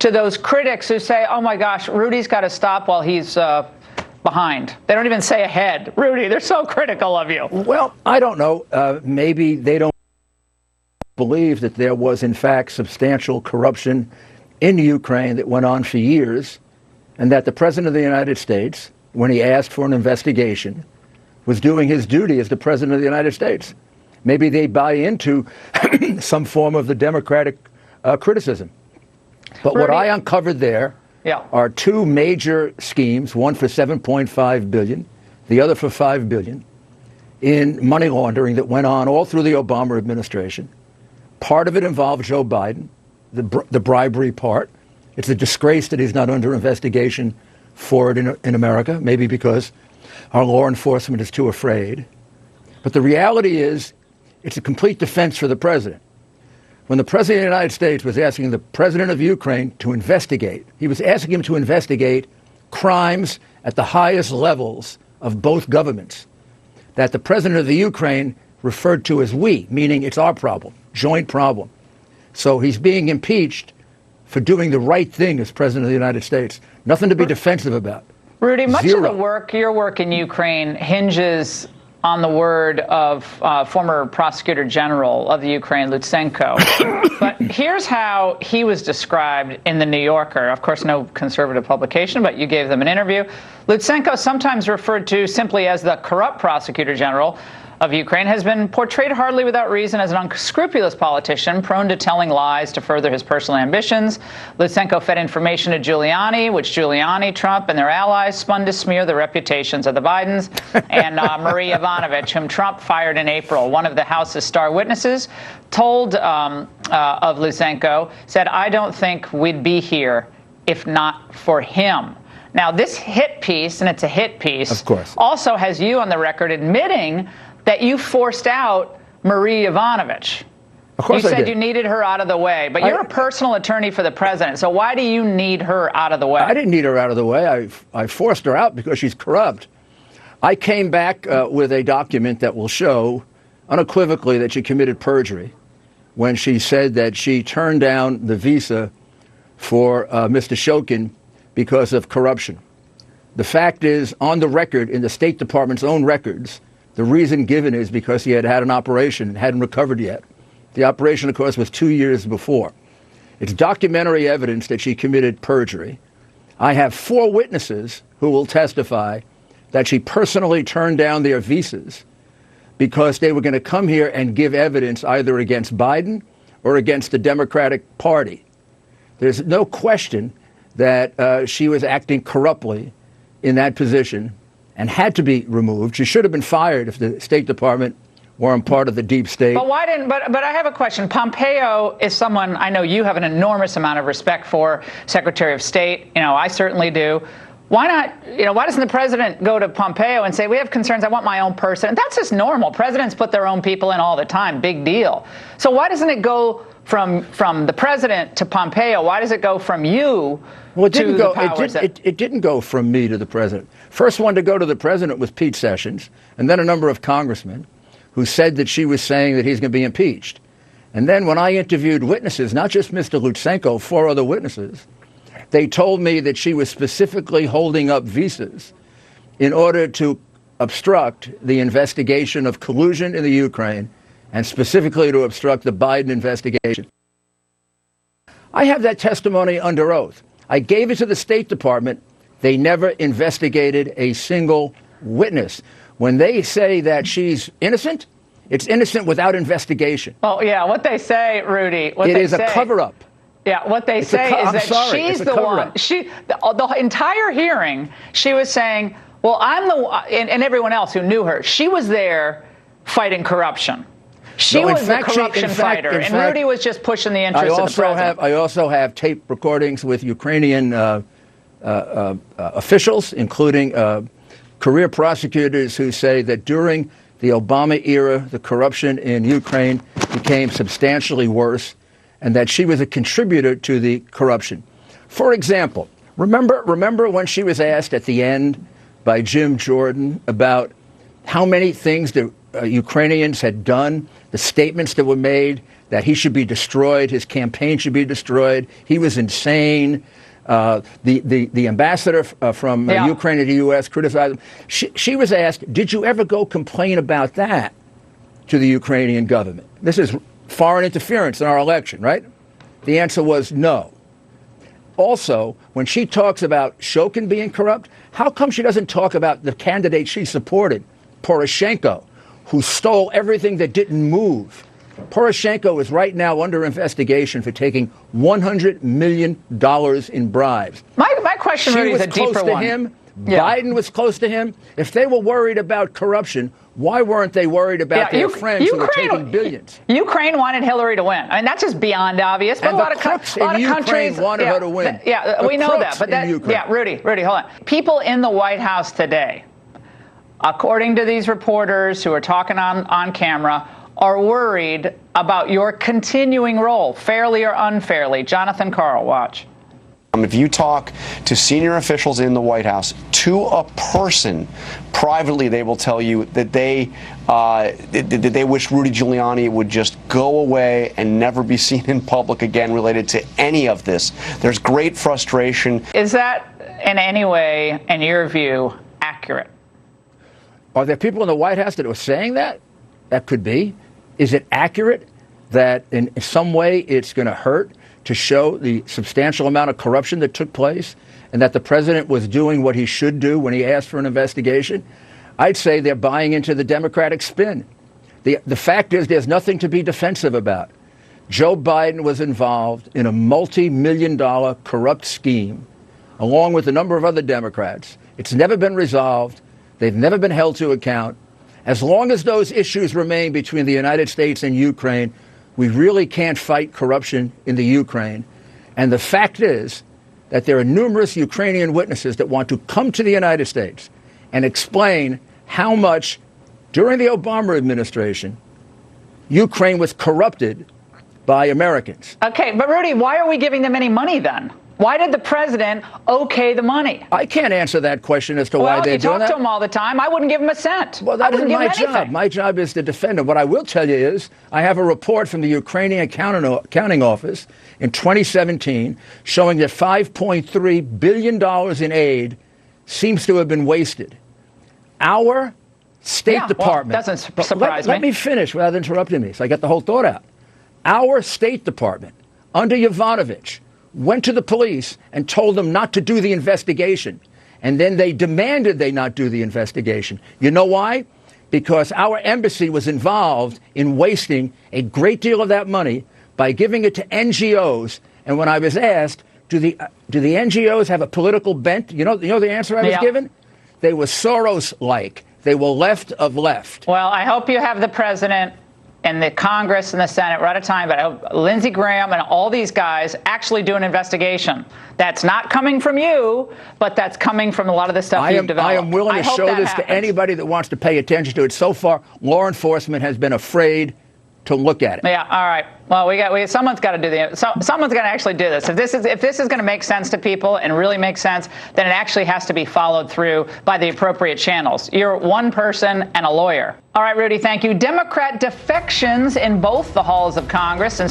to those critics who say, oh, my gosh, Rudy's got to stop while he's behind? They don't even say ahead. Rudy, they're so critical of you. Well, I don't know. Maybe they don't believe that there was, in fact, substantial corruption in Ukraine that went on for years, and that the President of the United States, when he asked for an investigation, was doing his duty as the President of the United States. Maybe they buy into some form of the Democratic criticism. But Rudy, what I uncovered there are two major schemes, one for $7.5 billion, the other for $5 billion, in money laundering that went on all through the Obama administration. Part of it involved Joe Biden, the bribery part. It's a disgrace that he's not under investigation for it in America, maybe because our law enforcement is too afraid. But the reality is, it's a complete defense for the president. When the president of the United States was asking the president of Ukraine to investigate, he was asking him to investigate crimes at the highest levels of both governments that the president of the Ukraine referred to as we, meaning it's our problem, joint problem. So he's being impeached for doing the right thing as president of the United States. Nothing to be defensive about. Rudy, much Zero. of the work, your work in Ukraine, hinges on the word of former prosecutor general of the Ukraine, Lutsenko. But here's how he was described in The New Yorker. Of course, no conservative publication, but you gave them an interview. Lutsenko, sometimes referred to simply as the corrupt prosecutor general of Ukraine, has been portrayed hardly without reason as an unscrupulous politician prone to telling lies to further his personal ambitions. Lutsenko fed information to Giuliani, which Giuliani, Trump, and their allies spun to smear the reputations of the Bidens, and Marie Yovanovitch, whom Trump fired in April. One of the House's star witnesses told of Lutsenko, said, I don't think we'd be here if not for him. Now, this hit piece, and it's a hit piece, of course, also has you on the record admitting that you forced out Marie Yovanovitch. Of course you I said did. You needed her out of the way, but you're a personal attorney for the president, so why do you need her out of the way? I didn't need her out of the way. I forced her out because she's corrupt. I came back with a document that will show unequivocally that she committed perjury when she said that she turned down the visa for Mr. Shokin because of corruption. The fact is, on the record, in the State Department's own records, the reason given is because he had had an operation and hadn't recovered yet. The operation, of course, was 2 years before. It's documentary evidence that she committed perjury. I have 4 witnesses who will testify that she personally turned down their visas because they were going to come here and give evidence either against Biden or against the Democratic Party. There's no question that she was acting corruptly in that position and had to be removed. She should have been fired if the State Department weren't part of the deep state. But why didn't? But I have a question. Pompeo is someone I know you have an enormous amount of respect for, Secretary of State. You know, I certainly do. Why not? You know, why doesn't the president go to Pompeo and say, we have concerns, I want my own person? That's just normal. Presidents put their own people in all the time. Big deal. So why doesn't it go from the president to Pompeo? Why does it go from you to the powers? It didn't go from me to the president. First one to go to the president was Pete Sessions, and then a number of congressmen who said that she was saying that he's going to be impeached. And then when I interviewed witnesses, not just Mr. Lutsenko, 4 other witnesses, they told me that she was specifically holding up visas in order to obstruct the investigation of collusion in the Ukraine and specifically to obstruct the Biden investigation. I have that testimony under oath. I gave it to the State Department. They never investigated a single witness. When they say that she's innocent, it's innocent without investigation. Oh, yeah, what they say, Rudy, it is a cover-up. Yeah, what they say is that she's the one. The entire hearing, she was saying, well, I'm the one, and everyone else who knew her, she was there fighting corruption. She was the corruption fighter, and Rudy was just pushing the interests of the president. I also have tape recordings with Ukrainian officials, including career prosecutors, who say that during the Obama era, the corruption in Ukraine became substantially worse, and that she was a contributor to the corruption. For example, remember when she was asked at the end by Jim Jordan about how many things the Ukrainians had done, the statements that were made, that he should be destroyed, his campaign should be destroyed. He was insane. The ambassador from Ukraine to the U.S. criticized him. She was asked, did you ever go complain about that to the Ukrainian government? This is foreign interference in our election, right? The answer was no. Also, when she talks about Shokin being corrupt, how come she doesn't talk about the candidate she supported, Poroshenko, who stole everything that didn't move? Poroshenko is right now under investigation for taking $100 million in bribes. My question really is a deeper one. She was close to him. Biden was close to him. If they were worried about corruption, why weren't they worried about their friends who were taking billions? Ukraine wanted Hillary to win. I mean, that's just beyond obvious. But and a lot the of crooks in countries Ukraine wanted her to win. We know that. But Rudy, hold on. People in the White House today, according to these reporters who are talking on camera, are worried about your continuing role, fairly or unfairly. Jonathan Karl, watch. If you talk to senior officials in the White House, to a person, privately, they will tell you that they wish Rudy Giuliani would just go away and never be seen in public again related to any of this. There's great frustration. Is that in any way, in your view, accurate? Are there people in the White House that are saying that? That could be. Is it accurate that in some way it's going to hurt to show the substantial amount of corruption that took place and that the president was doing what he should do when he asked for an investigation? I'd say they're buying into the Democratic spin. The fact is there's nothing to be defensive about. Joe Biden was involved in a multi-million-dollar corrupt scheme along with a number of other Democrats. It's never been resolved. They've never been held to account. As long as those issues remain between the United States and Ukraine, we really can't fight corruption in the Ukraine. And the fact is that there are numerous Ukrainian witnesses that want to come to the United States and explain how much, during the Obama administration, Ukraine was corrupted by Americans. Okay, but Rudy, why are we giving them any money then? Why did the president okay the money? I can't answer that question as to why they're doing that. You talk to him all the time. I wouldn't give him a cent. Well, that isn't my job. My job is to defend him. What I will tell you is I have a report from the Ukrainian accounting office in 2017 showing that $5.3 billion in aid seems to have been wasted. Our State Department... Well, doesn't surprise me. Let me finish without interrupting me so I get the whole thought out. Our State Department, under Yovanovitch, went to the police and told them not to do the investigation. And then they demanded they not do the investigation. You know why? Because our embassy was involved in wasting a great deal of that money by giving it to NGOs. And when I was asked, do the NGOs have a political bent? You know the answer I was given? They were Soros-like. They were left of left. Well, I hope you have the president and the Congress and the Senate, we're out of time, but I hope Lindsey Graham and all these guys actually do an investigation. That's not coming from you, but that's coming from a lot of the stuff you've developed. I am willing to show this to anybody that wants to pay attention to it. So far, law enforcement has been afraid to look at it. Yeah, all right. Well, someone's got to do someone's got to actually do this. If this is going to make sense to people and really make sense, then it actually has to be followed through by the appropriate channels. You're one person and a lawyer. All right, Rudy, thank you. Democrat defections in both the halls of Congress and